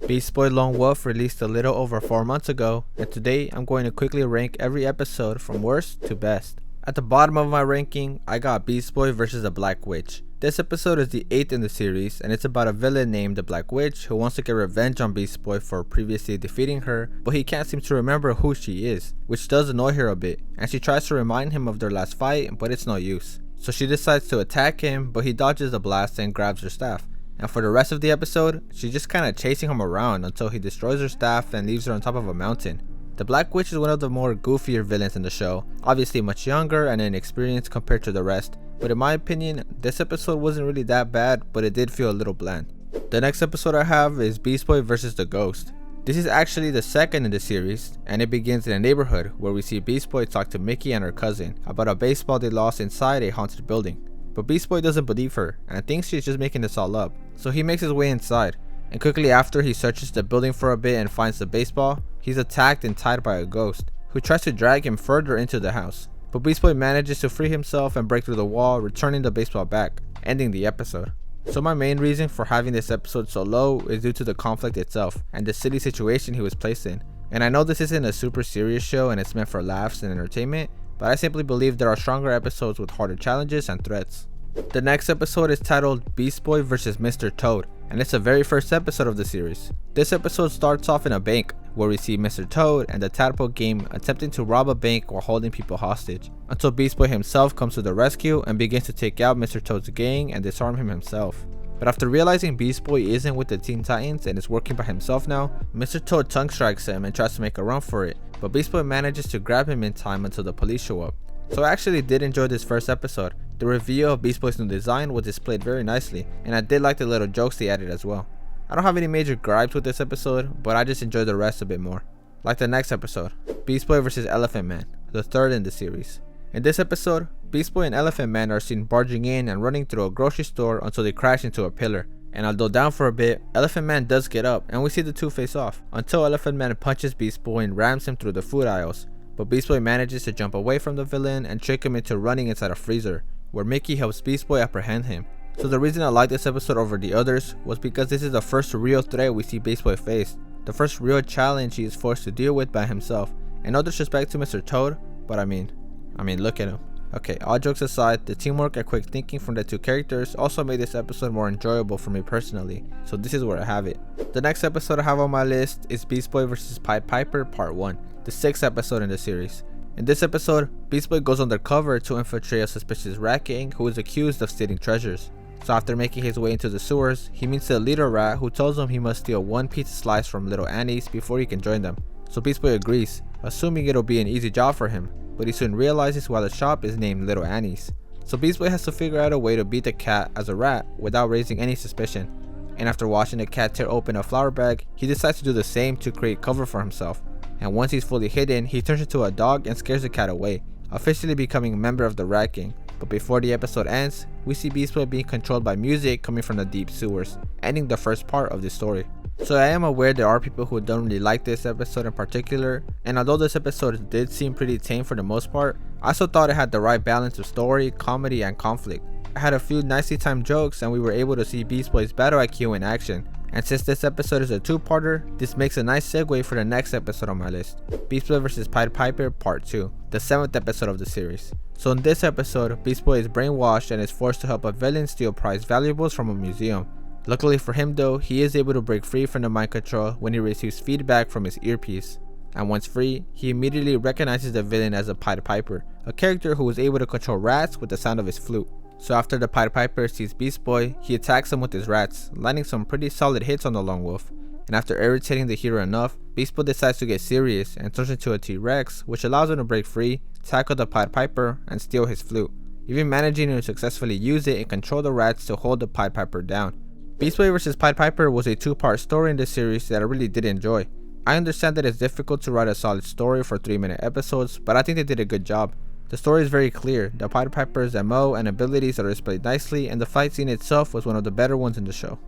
Beast Boy Lone Wolf released a little over 4 months ago, and today I'm going to quickly rank every episode from worst to best. At the bottom of my ranking, I got Beast Boy vs. the Black Witch. This episode is the 8th in the series, and it's about a villain named the Black Witch who wants to get revenge on Beast Boy for previously defeating her, but he can't seem to remember who she is, which does annoy her a bit, and she tries to remind him of their last fight, but it's no use. So she decides to attack him, but he dodges the blast and grabs her staff. And for the rest of the episode, she's just kinda chasing him around until he destroys her staff and leaves her on top of a mountain. The Black Witch is one of the more goofier villains in the show, obviously much younger and inexperienced compared to the rest, but in my opinion, this episode wasn't really that bad, but it did feel a little bland. The next episode I have is Beast Boy vs. the Ghost. This is actually the second in the series, and it begins in a neighborhood where we see Beast Boy talk to Mickey and her cousin about a baseball they lost inside a haunted building. But Beast Boy doesn't believe her and thinks she's just making this all up, so he makes his way inside, and quickly after he searches the building for a bit and finds the baseball, he's attacked and tied by a ghost, who tries to drag him further into the house. But Beast Boy manages to free himself and break through the wall, returning the baseball back, ending the episode. So my main reason for having this episode so low is due to the conflict itself and the silly situation he was placed in. And I know this isn't a super serious show and it's meant for laughs and entertainment, but I simply believe there are stronger episodes with harder challenges and threats. The next episode is titled Beast Boy vs. Mr. Toad, and it's the very first episode of the series. This episode starts off in a bank, where we see Mr. Toad and the Tadpole Game attempting to rob a bank while holding people hostage, until Beast Boy himself comes to the rescue and begins to take out Mr. Toad's gang and disarm him himself. But after realizing Beast Boy isn't with the Teen Titans and is working by himself now, Mr. Toad tongue strikes him and tries to make a run for it, but Beast Boy manages to grab him in time until the police show up. So I actually did enjoy this first episode. The reveal of Beast Boy's new design was displayed very nicely, and I did like the little jokes they added as well. I don't have any major gripes with this episode, but I just enjoyed the rest a bit more. Like the next episode, Beast Boy vs. Elephant Man, the third in the series. In this episode, Beast Boy and Elephant Man are seen barging in and running through a grocery store until they crash into a pillar. And although down for a bit, Elephant Man does get up and we see the two face off, until Elephant Man punches Beast Boy and rams him through the food aisles. But Beast Boy manages to jump away from the villain and trick him into running inside a freezer, where Mickey helps Beast Boy apprehend him. So the reason I like this episode over the others was because this is the first real threat we see Beast Boy face, the first real challenge he is forced to deal with by himself. And no disrespect to Mr. Toad, but I mean look at him. Okay, all jokes aside, the teamwork and quick thinking from the two characters also made this episode more enjoyable for me personally, so this is where I have it. The next episode I have on my list is Beast Boy vs. Pied Piper Part 1, the 6th episode in the series. In this episode, Beast Boy goes undercover to infiltrate a suspicious rat gang who is accused of stealing treasures. So after making his way into the sewers, he meets the leader rat who tells him he must steal one pizza slice from Little Annie's before he can join them. So Beast Boy agrees, assuming it'll be an easy job for him, but he soon realizes why the shop is named Little Annie's. So Beast Boy has to figure out a way to beat the cat as a rat without raising any suspicion. And after watching the cat tear open a flour bag, he decides to do the same to create cover for himself. And once he's fully hidden, he turns into a dog and scares the cat away, officially becoming a member of the rat gang. But before the episode ends, we see Beast Boy being controlled by music coming from the deep sewers, ending the first part of the story. So I am aware there are people who don't really like this episode in particular, and although this episode did seem pretty tame for the most part, I also thought it had the right balance of story, comedy, and conflict. I had a few nicely timed jokes and we were able to see Beast Boy's battle IQ in action. And since this episode is a two-parter, this makes a nice segue for the next episode on my list, Beast Boy vs. Pied Piper Part 2, the 7th episode of the series. So in this episode, Beast Boy is brainwashed and is forced to help a villain steal prized valuables from a museum. Luckily for him though, he is able to break free from the mind control when he receives feedback from his earpiece. And once free, he immediately recognizes the villain as a Pied Piper, a character who is able to control rats with the sound of his flute. So after the Pied Piper sees Beast Boy, he attacks him with his rats, landing some pretty solid hits on the Lone Wolf. And after irritating the hero enough, Beast Boy decides to get serious and turns into a T-Rex, which allows him to break free, tackle the Pied Piper, and steal his flute, even managing to successfully use it and control the rats to hold the Pied Piper down. Beast Boy vs. Pied Piper was a two-part story in this series that I really did enjoy. I understand that it's difficult to write a solid story for 3-minute episodes, but I think they did a good job. The story is very clear, the Pied Piper's MO and abilities are displayed nicely, and the fight scene itself was one of the better ones in the show.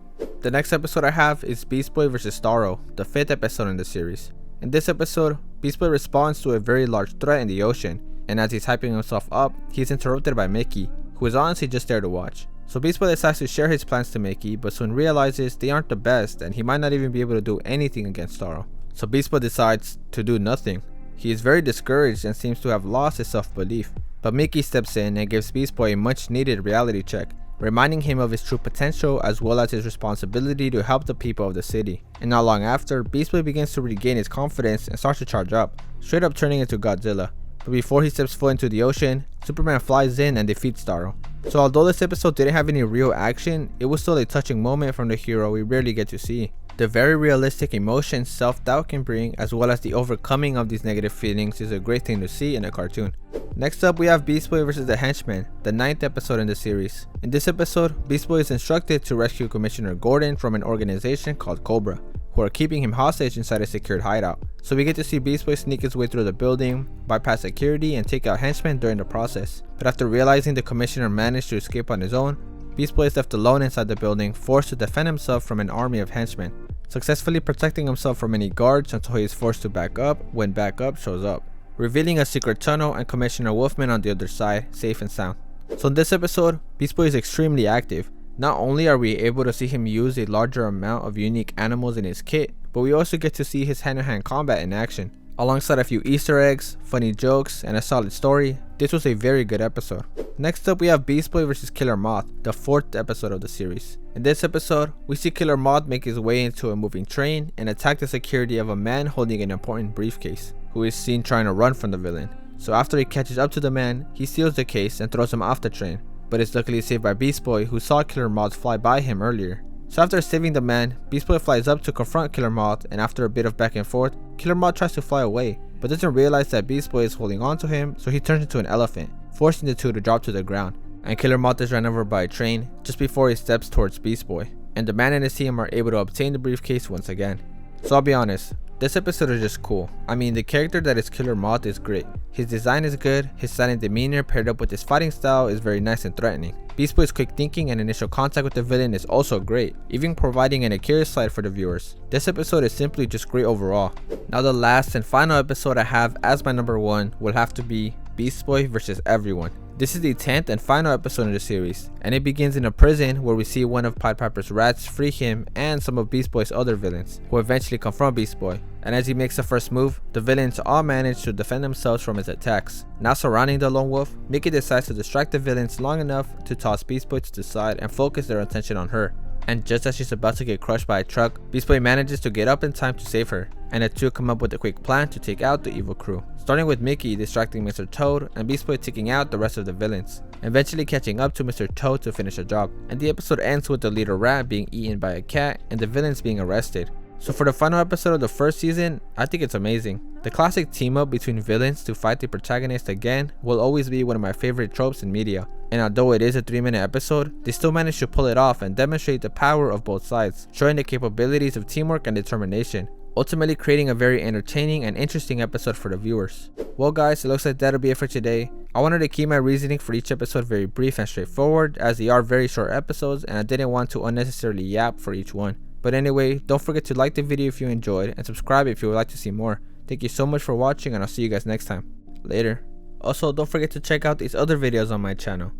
The next episode I have is Beast Boy vs. Staro, the 5th episode in the series. In this episode, Beast Boy responds to a very large threat in the ocean, and as he's hyping himself up, he's interrupted by Mickey, who is honestly just there to watch. So Beast Boy decides to share his plans to Mickey, but soon realizes they aren't the best and he might not even be able to do anything against Staro. So Beast Boy decides to do nothing. He is very discouraged and seems to have lost his self-belief. But Mickey steps in and gives Beast Boy a much needed reality check, reminding him of his true potential as well as his responsibility to help the people of the city. And not long after, Beast Boy begins to regain his confidence and starts to charge up, straight up turning into Godzilla. But before he steps foot into the ocean, Superman flies in and defeats Staro. So although this episode didn't have any real action, it was still a touching moment from the hero we rarely get to see. The very realistic emotions self-doubt can bring, as well as the overcoming of these negative feelings, is a great thing to see in a cartoon. Next up, we have Beast Boy vs. the Henchman, the 9th episode in the series. In this episode, Beast Boy is instructed to rescue Commissioner Gordon from an organization called Cobra, who are keeping him hostage inside a secured hideout. So we get to see Beast Boy sneak his way through the building, bypass security, and take out henchmen during the process. But after realizing the Commissioner managed to escape on his own, Beast Boy is left alone inside the building, forced to defend himself from an army of henchmen, successfully protecting himself from any guards until he is forced to back up when backup shows up, revealing a secret tunnel and Commissioner Wolfman on the other side, safe and sound. So in this episode, Beast Boy is extremely active. Not only are we able to see him use a larger amount of unique animals in his kit, but we also get to see his hand-to-hand combat in action. Alongside a few Easter eggs, funny jokes, and a solid story, this was a very good episode. Next up, we have Beast Boy vs. Killer Moth, the 4th episode of the series. In this episode, we see Killer Moth make his way into a moving train and attack the security of a man holding an important briefcase, who is seen trying to run from the villain. So after he catches up to the man, he steals the case and throws him off the train, but is luckily saved by Beast Boy, who saw Killer Moth fly by him earlier. So after saving the man, Beast Boy flies up to confront Killer Moth, and after a bit of back and forth, Killer Moth tries to fly away, but doesn't realize that Beast Boy is holding on to him, so he turns into an elephant, forcing the two to drop to the ground. And Killer Moth is ran over by a train just before he steps towards Beast Boy, and the man and his team are able to obtain the briefcase once again. So I'll be honest, this episode is just cool. I mean, the character that is Killer Moth is great. His design is good, his silent demeanor paired up with his fighting style is very nice and threatening. Beast Boy's quick thinking and initial contact with the villain is also great, even providing an accurate side for the viewers. This episode is simply just great overall. Now the last and final episode I have as my number 1 will have to be Beast Boy vs. Everyone. This is the 10th and final episode in the series, and it begins in a prison where we see one of Pied Piper's rats free him and some of Beast Boy's other villains, who eventually confront Beast Boy. And as he makes the first move, the villains all manage to defend themselves from his attacks. Now surrounding the lone wolf, Mickey decides to distract the villains long enough to toss Beast Boy to the side and focus their attention on her. And just as she's about to get crushed by a truck, Beast Boy manages to get up in time to save her, and the two come up with a quick plan to take out the evil crew, starting with Mickey distracting Mr. Toad and Beast Boy taking out the rest of the villains, eventually catching up to Mr. Toad to finish the job. And the episode ends with the leader rat being eaten by a cat and the villains being arrested. So for the final episode of the first season, I think it's amazing. The classic team up between villains to fight the protagonist again will always be one of my favorite tropes in media. And although it is a 3-minute episode, they still managed to pull it off and demonstrate the power of both sides, showing the capabilities of teamwork and determination, ultimately creating a very entertaining and interesting episode for the viewers. Well guys, it looks like that'll be it for today. I wanted to keep my reasoning for each episode very brief and straightforward, as they are very short episodes and I didn't want to unnecessarily yap for each one. But anyway, don't forget to like the video if you enjoyed and subscribe if you would like to see more. Thank you so much for watching and I'll see you guys next time. Later. Also, don't forget to check out these other videos on my channel.